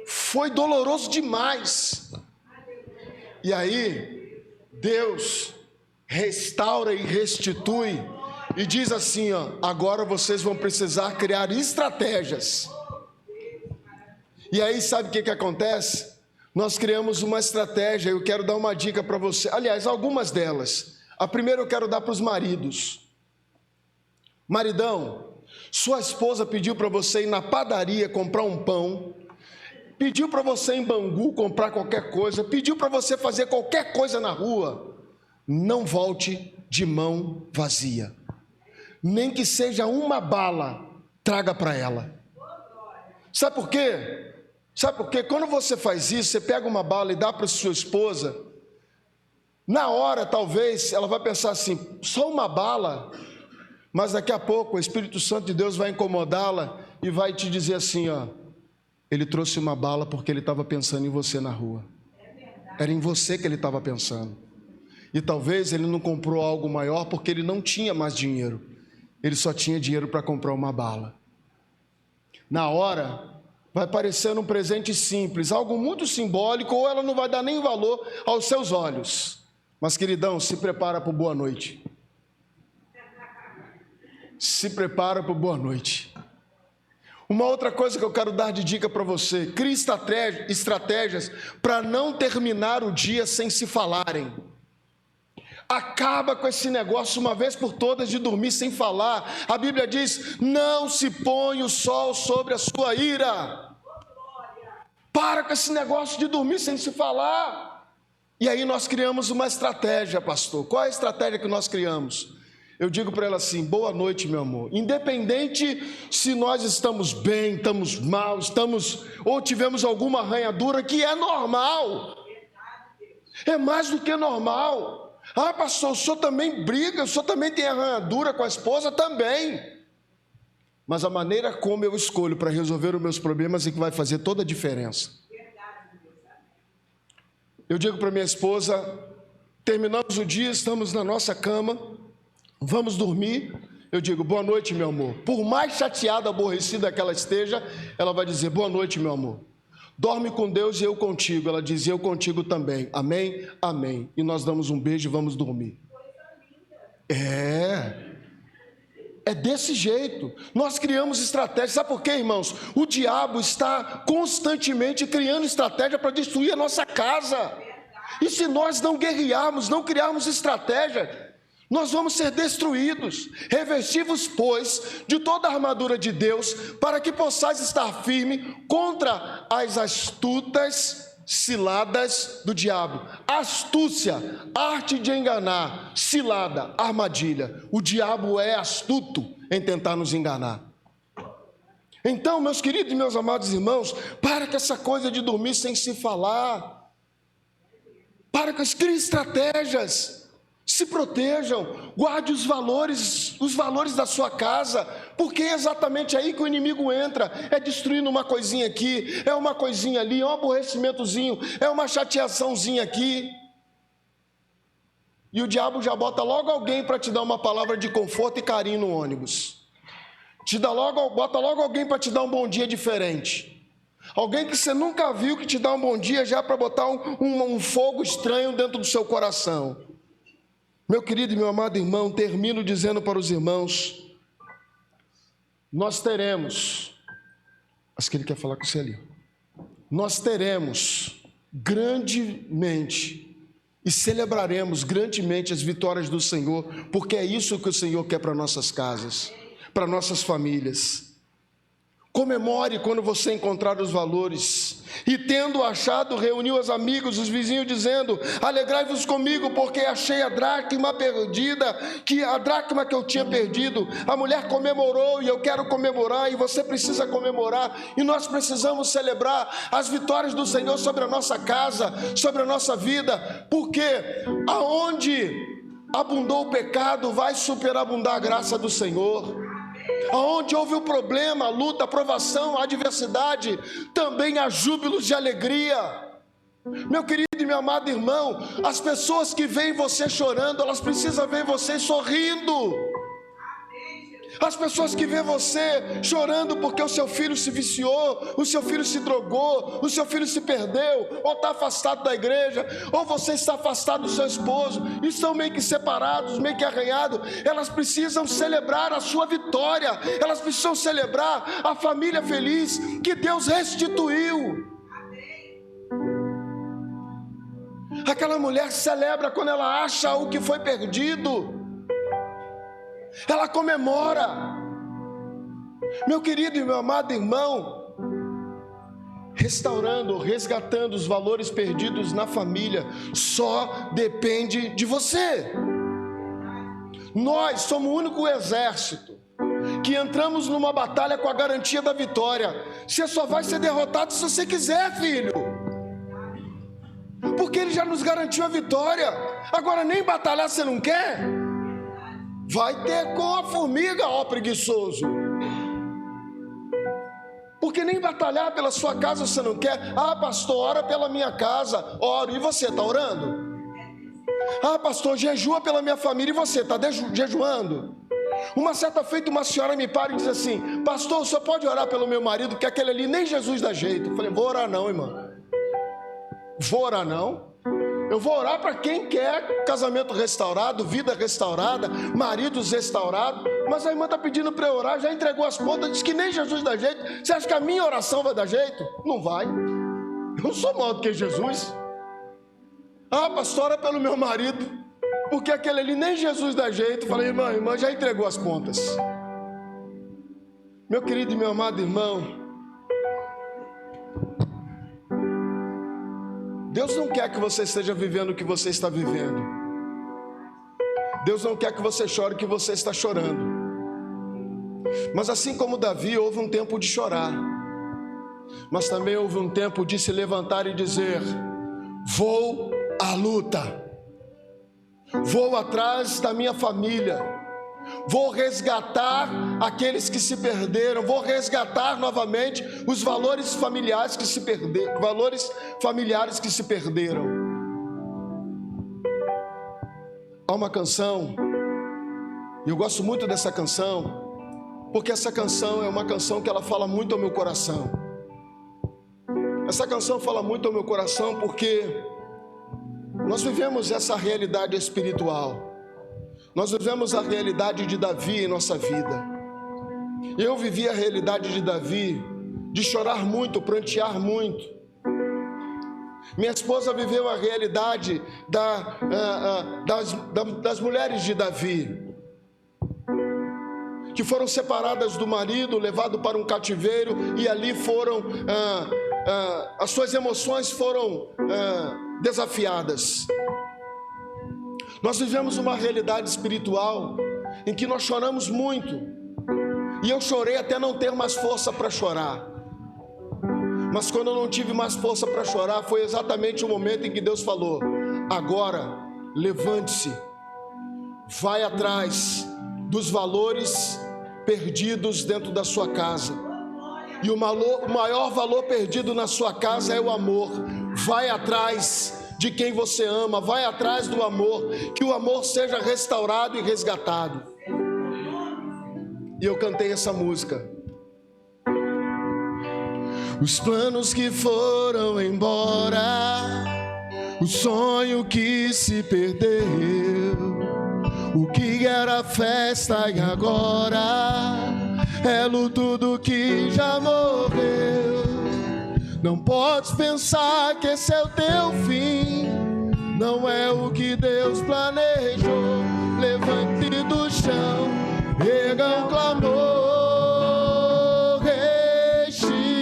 Foi doloroso demais. E aí, Deus restaura e restitui e diz assim, agora vocês vão precisar criar estratégias. E aí, sabe o que acontece? Nós criamos uma estratégia, eu quero dar uma dica para você. Aliás, algumas delas. A primeira eu quero dar para os maridos. Maridão, sua esposa pediu para você ir na padaria comprar um pão, pediu para você ir em Bangu comprar qualquer coisa, pediu para você fazer qualquer coisa na rua. Não volte de mão vazia. Nem que seja uma bala, traga para ela. Sabe por quê? Sabe por quê? Quando você faz isso, você pega uma bala e dá para sua esposa, na hora talvez ela vai pensar assim, só uma bala, mas daqui a pouco o Espírito Santo de Deus vai incomodá-la e vai te dizer assim, Ele trouxe uma bala porque ele estava pensando em você na rua. Era em você que ele estava pensando. E talvez ele não comprou algo maior porque ele não tinha mais dinheiro. Ele só tinha dinheiro para comprar uma bala. Na hora, vai parecer um presente simples, algo muito simbólico, ou ela não vai dar nem valor aos seus olhos. Mas, queridão, se prepara para o boa noite. Se prepara para o boa noite. Uma outra coisa que eu quero dar de dica para você: crie estratégias para não terminar o dia sem se falarem. Acaba com esse negócio uma vez por todas de dormir sem falar. A Bíblia diz: não se põe o sol sobre a sua ira. Para com esse negócio de dormir sem se falar. E aí nós criamos uma estratégia, pastor. Qual é a estratégia que nós criamos? Eu digo para ela assim: boa noite, meu amor. Independente se nós estamos bem, estamos mal, ou tivemos alguma arranhadura, que é normal. É mais do que normal. Ah, pastor, o senhor também briga, o senhor também tem arranhadura com a esposa? Também. Mas a maneira como eu escolho para resolver os meus problemas é que vai fazer toda a diferença. Eu digo para minha esposa: terminamos o dia, estamos na nossa cama, vamos dormir. Eu digo: boa noite, meu amor. Por mais chateada, aborrecida que ela esteja, ela vai dizer: boa noite, meu amor. Dorme com Deus e eu contigo. Ela diz: eu contigo também. Amém? Amém. E nós damos um beijo e vamos dormir. É desse jeito. Nós criamos estratégias. Sabe por quê, irmãos? O diabo está constantemente criando estratégia para destruir a nossa casa. E se nós não guerrearmos, não criarmos estratégia, nós vamos ser destruídos. Revesti-vos, pois, de toda a armadura de Deus, para que possais estar firme contra as astutas ciladas do diabo. Astúcia, arte de enganar, cilada, armadilha. O diabo é astuto em tentar nos enganar. Então, meus queridos e meus amados irmãos, para com essa coisa de dormir sem se falar. Para com as estratégias. Se protejam, guarde os valores da sua casa, porque é exatamente aí que o inimigo entra, é destruindo uma coisinha aqui, é uma coisinha ali, é um aborrecimentozinho, é uma chateaçãozinha aqui, e o diabo já bota logo alguém para te dar uma palavra de conforto e carinho no ônibus, bota logo alguém para te dar um bom dia diferente, alguém que você nunca viu que te dá um bom dia já para botar um fogo estranho dentro do seu coração. Meu querido e meu amado irmão, termino dizendo para os irmãos: nós teremos, acho que ele quer falar com você ali, nós teremos grandemente e celebraremos grandemente as vitórias do Senhor, porque é isso que o Senhor quer para nossas casas, para nossas famílias. Comemore quando você encontrar os valores. E tendo achado, reuniu os amigos, os vizinhos, dizendo: alegrai-vos comigo, porque achei a dracma perdida, a dracma que eu tinha perdido. A mulher comemorou e eu quero comemorar, e você precisa comemorar, e nós precisamos celebrar as vitórias do Senhor sobre a nossa casa, sobre a nossa vida, porque aonde abundou o pecado, vai superabundar a graça do Senhor. Aonde houve o problema, a luta, a provação, a adversidade, também há júbilos de alegria. Meu querido e meu amado irmão, as pessoas que veem você chorando, elas precisam ver você sorrindo. As pessoas que veem você chorando porque o seu filho se viciou, o seu filho se drogou, o seu filho se perdeu, ou está afastado da igreja, ou você está afastado do seu esposo, e estão meio que separados, meio que arranhados, elas precisam celebrar a sua vitória, elas precisam celebrar a família feliz que Deus restituiu. Aquela mulher celebra quando ela acha o que foi perdido. Ela comemora. Meu querido e meu amado irmão, restaurando, resgatando os valores perdidos na família, só depende de você. Nós somos o único exército que entramos numa batalha com a garantia da vitória. Você só vai ser derrotado se você quiser, filho, porque Ele já nos garantiu a vitória. Agora nem batalhar você não quer? Vai ter com a formiga, ó preguiçoso. Porque nem batalhar pela sua casa você não quer. Ah, pastor, ora pela minha casa. Oro. E você está orando? Ah, pastor, jejua pela minha família. E você está jejuando? Uma certa feita, uma senhora me para e diz assim: pastor, o senhor pode orar pelo meu marido, porque aquele ali nem Jesus dá jeito. Eu falei: vou orar não, irmão. Vou orar não. Eu vou orar para quem quer casamento restaurado, vida restaurada, maridos restaurados. Mas a irmã está pedindo para eu orar, já entregou as contas, diz que nem Jesus dá jeito. Você acha que a minha oração vai dar jeito? Não vai. Eu não sou maior do que Jesus. Ah, pastor, ora pelo meu marido, porque aquele ali nem Jesus dá jeito. Falei: irmã, já entregou as contas. Meu querido e meu amado irmão, Deus não quer que você esteja vivendo o que você está vivendo. Deus não quer que você chore o que você está chorando. Mas assim como Davi, houve um tempo de chorar, mas também houve um tempo de se levantar e dizer: vou à luta, vou atrás da minha família, vou resgatar aqueles que se perderam, vou resgatar novamente os valores familiares que se perderam. Há uma canção, e eu gosto muito dessa canção, porque essa canção é uma canção que ela fala muito ao meu coração. Essa canção fala muito ao meu coração porque nós vivemos essa realidade espiritual. Nós vivemos a realidade de Davi em nossa vida. Eu vivi a realidade de Davi, de chorar muito, prantear muito. Minha esposa viveu a realidade das mulheres de Davi, que foram separadas do marido, levado para um cativeiro, e ali foram, as suas emoções foram desafiadas. Nós vivemos uma realidade espiritual em que nós choramos muito, e eu chorei até não ter mais força para chorar. Mas quando eu não tive mais força para chorar, foi exatamente o momento em que Deus falou: agora levante-se, vai atrás dos valores perdidos dentro da sua casa. E o maior valor perdido na sua casa é o amor. Vai atrás de quem você ama, vai atrás do amor, que o amor seja restaurado e resgatado. E eu cantei essa música. Os planos que foram embora, o sonho que se perdeu, o que era festa e agora é luto do que já morreu. Não podes pensar que esse é o teu fim, não é o que Deus planejou. Levante do chão, erga um clamor restido.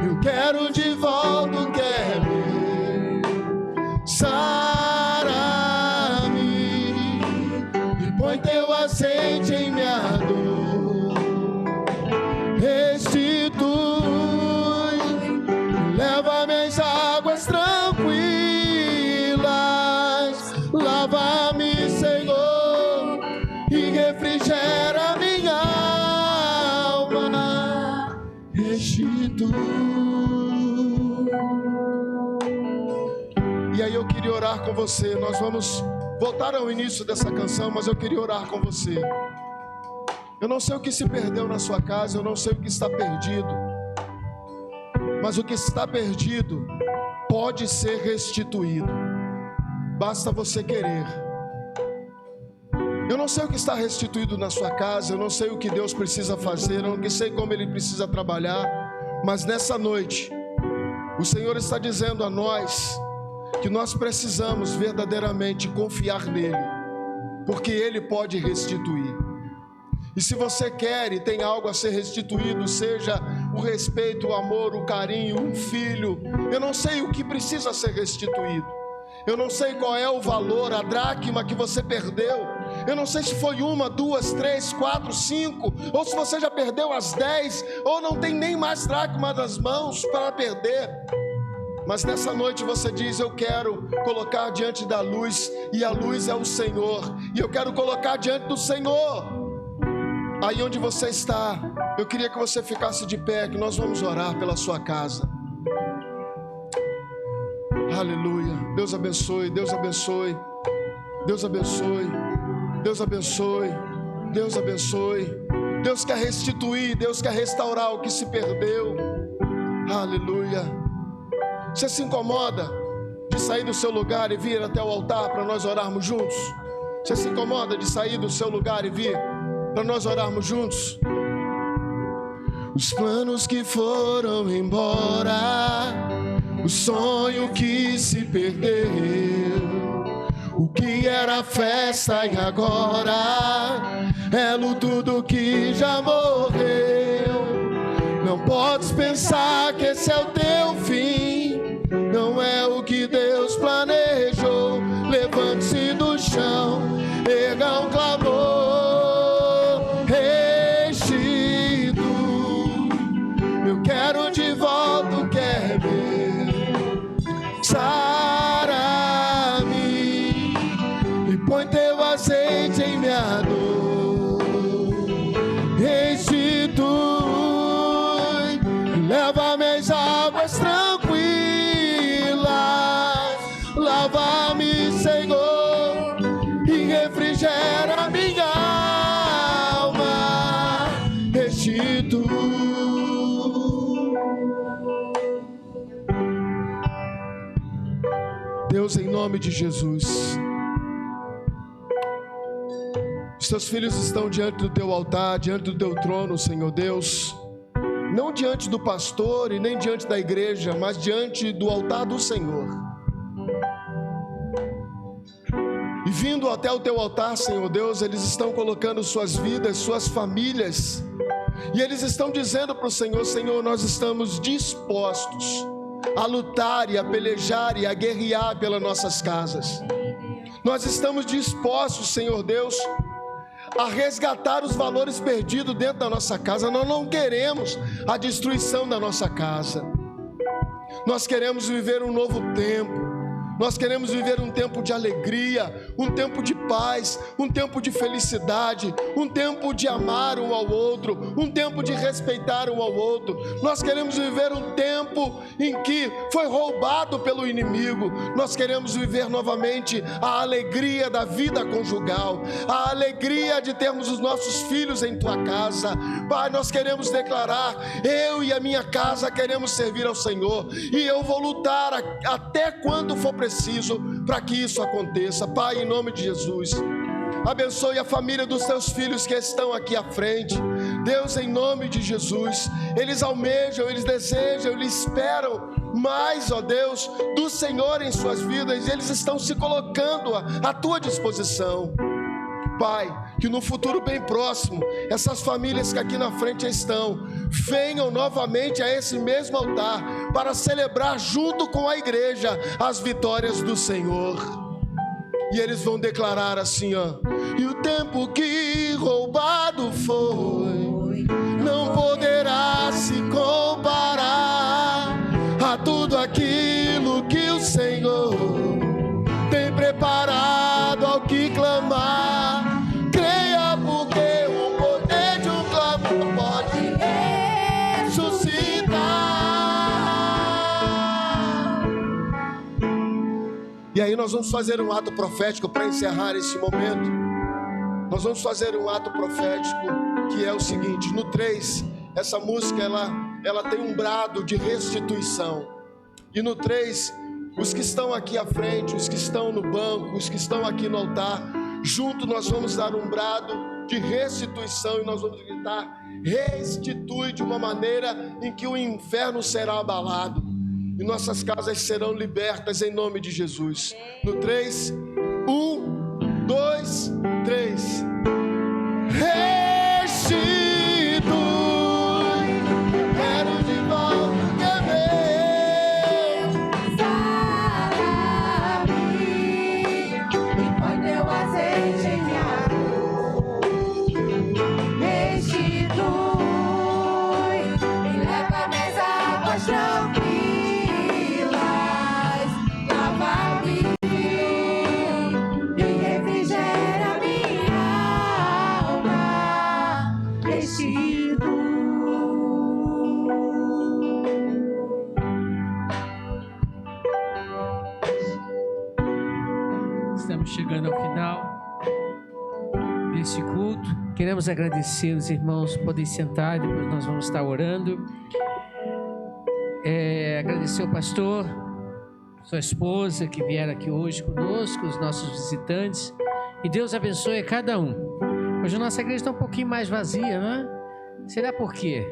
Eu quero de volta o que é meu, sara-me e põe teu azeite em minha dor. Restitui, leva-me às águas tranquilas, lava-me, Senhor, e refrigera minha alma. Restitui. E aí eu queria orar com você. Nós vamos voltar ao início dessa canção, mas eu queria orar com você. Eu não sei o que se perdeu na sua casa, eu não sei o que está perdido, mas o que está perdido pode ser restituído. Basta você querer. Eu não sei o que está restituído na sua casa, eu não sei o que Deus precisa fazer, eu não sei como Ele precisa trabalhar, mas nessa noite, o Senhor está dizendo a nós que nós precisamos verdadeiramente confiar nele, porque Ele pode restituir. E se você quer e tem algo a ser restituído, seja o respeito, o amor, o carinho, um filho, eu não sei o que precisa ser restituído. Eu não sei qual é o valor, a dracma que você perdeu. Eu não sei se foi 1, 2, 3, 4, 5, ou se você já perdeu as 10, ou não tem nem mais dracma nas mãos para perder. Mas nessa noite você diz: eu quero colocar diante da luz, e a luz é o Senhor, e eu quero colocar diante do Senhor Aí onde você está, eu queria que você ficasse de pé, que nós vamos orar pela sua casa. Aleluia. Deus abençoe, Deus abençoe, Deus abençoe, Deus abençoe, Deus abençoe. Deus quer restituir, Deus quer restaurar o que se perdeu. Aleluia. Você se incomoda de sair do seu lugar e vir até o altar para nós orarmos juntos? Você se incomoda de sair do seu lugar e vir para nós orarmos juntos? Os planos que foram embora, o sonho que se perdeu, o que era festa e agora é tudo que já morreu. Não podes pensar que esse é o teu fim, não é o que Deus planejou. Levante-se do chão, erga um clamor, restitui. Eu quero de volta o que é meu. Sara-me e põe teu azeite em minha dor. Restitui, leva-me às águas tranquilas. Lava-me, Senhor, e refrigera minha alma. Restitui. Deus, em nome de Jesus, os teus filhos estão diante do teu altar, diante do teu trono, Senhor Deus, não diante do pastor e nem diante da igreja, mas diante do altar do Senhor. E vindo até o teu altar, Senhor Deus, eles estão colocando suas vidas, suas famílias, e eles estão dizendo para o Senhor: Senhor, nós estamos dispostos a lutar e a pelejar e a guerrear pelas nossas casas. Nós estamos dispostos, Senhor Deus, a resgatar os valores perdidos dentro da nossa casa. Nós não queremos a destruição da nossa casa. Nós queremos viver um novo tempo. Nós queremos viver um tempo de alegria, um tempo de paz, um tempo de felicidade, um tempo de amar um ao outro, um tempo de respeitar um ao outro. Nós queremos viver um tempo em que foi roubado pelo inimigo. Nós queremos viver novamente a alegria da vida conjugal, a alegria de termos os nossos filhos em tua casa. Pai, nós queremos declarar: eu e a minha casa queremos servir ao Senhor, e eu vou lutar até quando for preciso para que isso aconteça. Pai, em nome de Jesus, abençoe a família dos teus filhos que estão aqui à frente. Deus, em nome de Jesus, eles almejam, eles desejam, eles esperam mais, ó Deus, do Senhor em suas vidas. Eles estão se colocando à tua disposição. Pai, que no futuro bem próximo, essas famílias que aqui na frente estão, venham novamente a esse mesmo altar para celebrar junto com a igreja as vitórias do Senhor. E eles vão declarar assim, ó: e o tempo que roubado foi não poderá se comparar a tudo aquilo que o Senhor tem preparado ao que clamar. Creia, porque o poder de um clamor pode ressuscitar. E aí nós vamos fazer um ato profético para encerrar esse momento. Nós vamos fazer um ato profético que é o seguinte: no 3, essa música ela tem um brado de restituição. E no 3, os que estão aqui à frente, os que estão no banco, os que estão aqui no altar, junto nós vamos dar um brado de restituição e nós vamos gritar: restitui, de uma maneira em que o inferno será abalado e nossas casas serão libertas em nome de Jesus. No 3, 1, 2, 3. Restitui. Quero de volta o que é meu.
Sara-me e põe teu azeite em minha dor. Restitui e leva-me às águas tranquilas. Lava-me e refrigera minha
chegando ao final desse culto. Queremos agradecer os irmãos, podem sentar, depois nós vamos estar orando. Agradecer ao pastor, sua esposa que vieram aqui hoje conosco, os nossos visitantes. E Deus abençoe a cada um. Hoje a nossa igreja está um pouquinho mais vazia, não é? Será por quê?